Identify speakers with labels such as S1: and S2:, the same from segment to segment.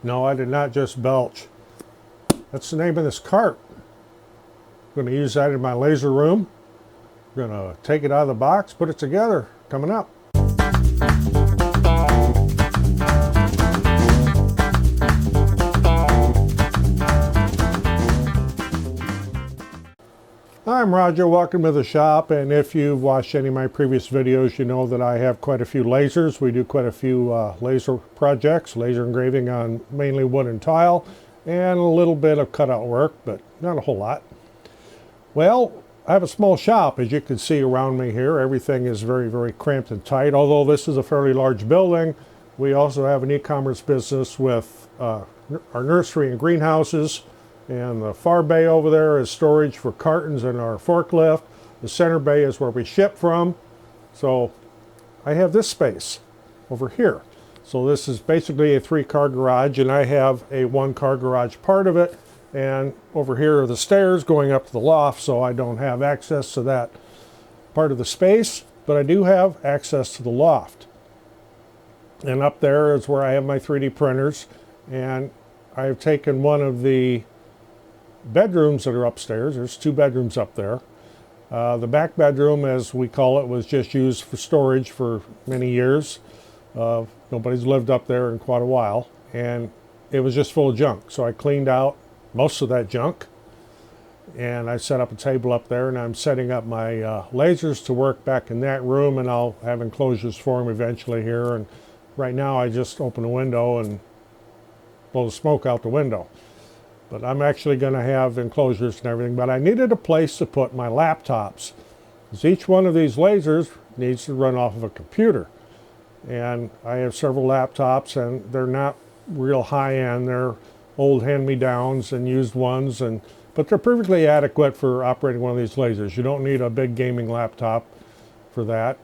S1: No, I did not just belch. That's the name of this cart. I'm going to use that in my laser room. I'm going to take it out of the box, put it together. Coming up. I'm Roger, welcome to the shop, and if you've watched any of my previous videos, you know that I have quite a few lasers. We do quite a few laser projects, laser engraving on mainly wood and tile, and a little bit of cutout work, but not a whole lot. Well, I have a small shop, as you can see around me here. Everything is very, very cramped and tight. Although this is a fairly large building, we also have an e-commerce business with our nursery and greenhouses. And the far bay over there is storage for cartons and our forklift. The center bay is where we ship from. So I have this space over here. So this is basically a 3-car garage, and I have a 1-car garage part of it. And over here are the stairs going up to the loft, so I don't have access to that part of the space, but I do have access to the loft. And up there is where I have my 3D printers, and I've taken one of the bedrooms that are upstairs. There's 2 bedrooms up there. The back bedroom, as we call it, was just used for storage for many years. Nobody's lived up there in quite a while, and it was just full of junk. So I cleaned out most of that junk, and I set up a table up there, and I'm setting up my lasers to work back in that room, and I'll have enclosures for them eventually here. And right now I just open a window and blow the smoke out the window. But I'm actually going to have enclosures and everything. But I needed a place to put my laptops, because each one of these lasers needs to run off of a computer. And I have several laptops, and they're not real high-end. They're old hand-me-downs and used ones, but they're perfectly adequate for operating one of these lasers. You don't need a big gaming laptop for that.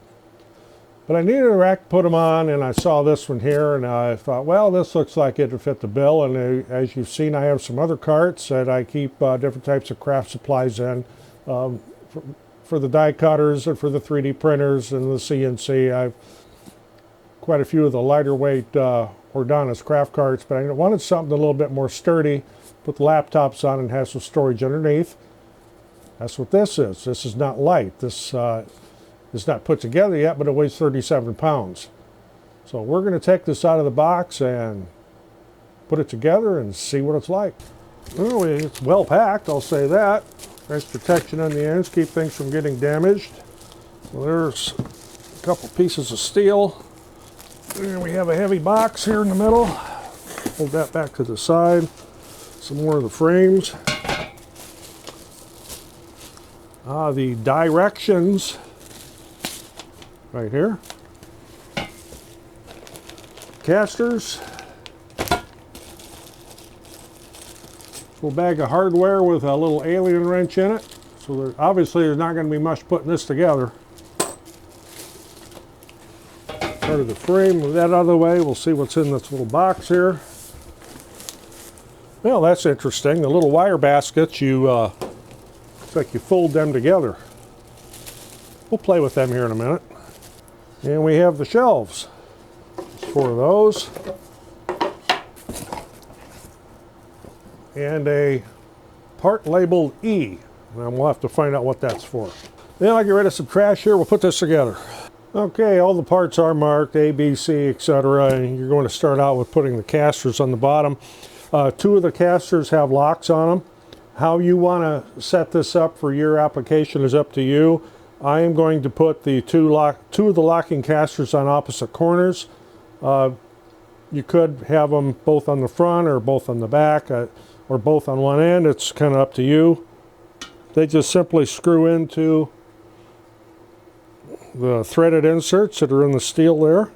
S1: But I needed a rack to put them on, and I saw this one here, and I thought, well, this looks like it would fit the bill. And as you've seen, I have some other carts that I keep different types of craft supplies in, for the die cutters and for the 3D printers and the CNC. I've quite a few of the lighter weight Ordonis craft carts, but I wanted something a little bit more sturdy, put the laptops on and have some storage underneath. That's what this is. This is not light. This is not put together yet, but it weighs 37 pounds. So we're going to take this out of the box and put it together and see what it's like. Well, it's well packed, I'll say that. Nice protection on the ends, keep things from getting damaged. So there's a couple pieces of steel. And we have a heavy box here in the middle. Hold that back to the side. Some more of the frames. The directions right here. Casters. Little bag of hardware with a little alien wrench in it. So obviously there's not going to be much putting this together. Part of the frame. With that out of the way, we'll see what's in this little box here. Well, that's interesting. The little wire baskets, it's like you fold them together. We'll play with them here in a minute. And we have the shelves. There's 4 of those. And a part labeled E. And we'll have to find out what that's for. Then I'll get rid of some trash here. We'll put this together. Okay, all the parts are marked, A, B, C, etc. And you're going to start out with putting the casters on the bottom. 2 of the casters have locks on them. How you want to set this up for your application is up to you. I am going to put the 2 of the locking casters on opposite corners. You could have them both on the front or both on the back or both on one end. It's kind of up to you. They just simply screw into the threaded inserts that are in the steel there.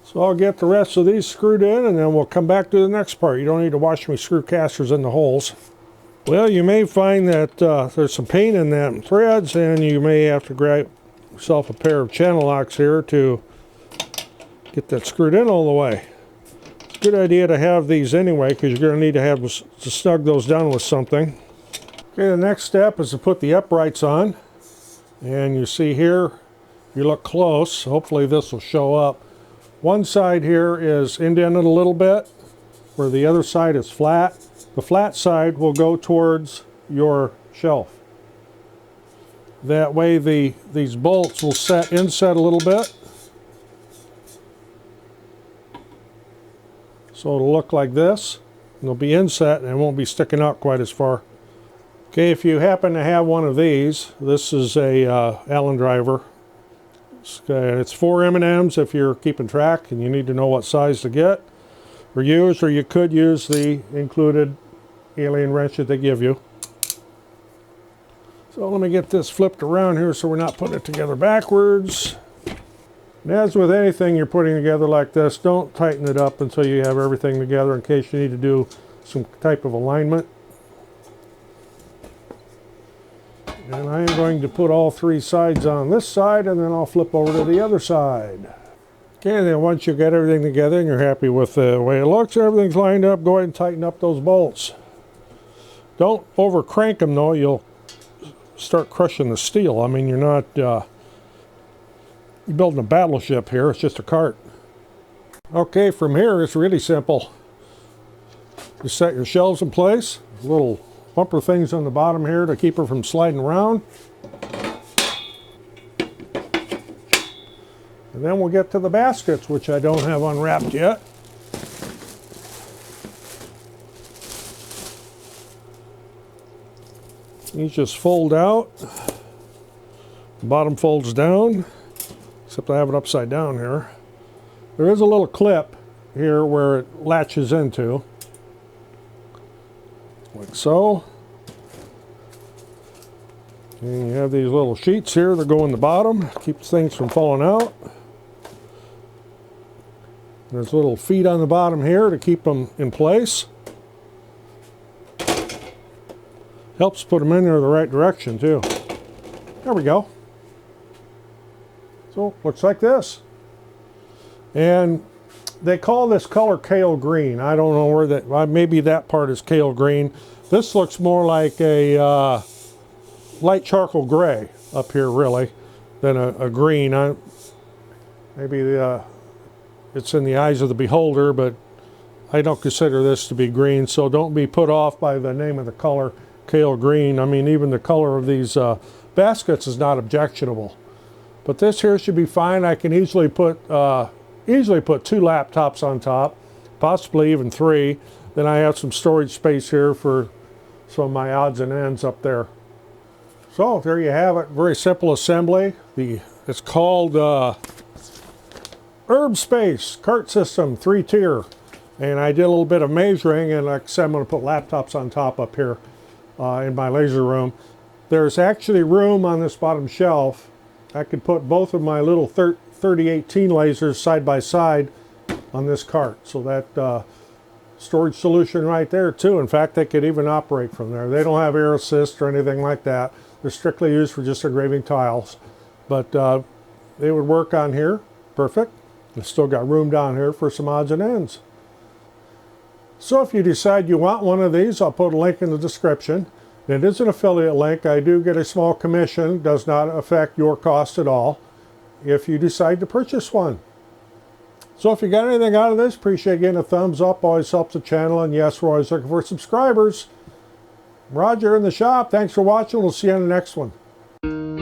S1: So I'll get the rest of these screwed in, and then we'll come back to the next part. You don't need to watch me screw casters in the holes. Well, you may find that there's some pain in them threads, and you may have to grab yourself a pair of channel locks here to get that screwed in all the way. It's a good idea to have these anyway, because you're going to need to snug those down with something. Okay, the next step is to put the uprights on. And you see here, if you look close, hopefully this will show up. One side here is indented a little bit, where the other side is flat. The flat side will go towards your shelf. That way these bolts will inset a little bit. So it'll look like this. They'll be inset and it won't be sticking out quite as far. Okay, if you happen to have one of these, this is a Allen driver. It's 4 M&Ms if you're keeping track and you need to know what size to get or use, or you could use the included alien wrench that they give you. So let me get this flipped around here so we're not putting it together backwards. And as with anything you're putting together like this, don't tighten it up until you have everything together in case you need to do some type of alignment. And I am going to put all 3 sides on this side, and then I'll flip over to the other side. Okay, and then once you get everything together and you're happy with the way it looks, everything's lined up, go ahead and tighten up those bolts. Don't over crank them though, you'll start crushing the steel. I mean, you're not you're building a battleship here, it's just a cart. Okay, from here it's really simple. You set your shelves in place, little bumper things on the bottom here to keep her from sliding around. And then we'll get to the baskets, which I don't have unwrapped yet. These just fold out. The bottom folds down, except I have it upside down here. There is a little clip here where it latches into, like so. And you have these little sheets here that go in the bottom, keeps things from falling out. There's little feet on the bottom here to keep them in place. Helps put them in there the right direction too. There we go. So looks like this. And they call this color kale green. I don't know where that, maybe that part is kale green. This looks more like a light charcoal gray up here really than a green. Maybe it's in the eyes of the beholder, but I don't consider this to be green, so don't be put off by the name of the color kale green. I mean, even the color of these baskets is not objectionable. But this here should be fine. I can easily put 2 laptops on top, possibly even 3. Then I have some storage space here for some of my odds and ends up there. So there you have it. Very simple assembly. It's called UrbSpace Cart System 3-tier. And I did a little bit of measuring, and like I said, I'm going to put laptops on top up here in my laser room. There's actually room on this bottom shelf. I could put both of my little 3018 lasers side by side on this cart. So that storage solution right there too. In fact, they could even operate from there. They don't have air assist or anything like that. They're strictly used for just engraving tiles. But they would work on here. Perfect. I've still got room down here for some odds and ends. So if you decide you want one of these, I'll put a link in the description. It is an affiliate link. I do get a small commission. Does not affect your cost at all if you decide to purchase one. So if you got anything out of this, appreciate getting a thumbs up. Always helps the channel. And yes, we're always looking for subscribers. Roger in the shop. Thanks for watching. We'll see you on the next one.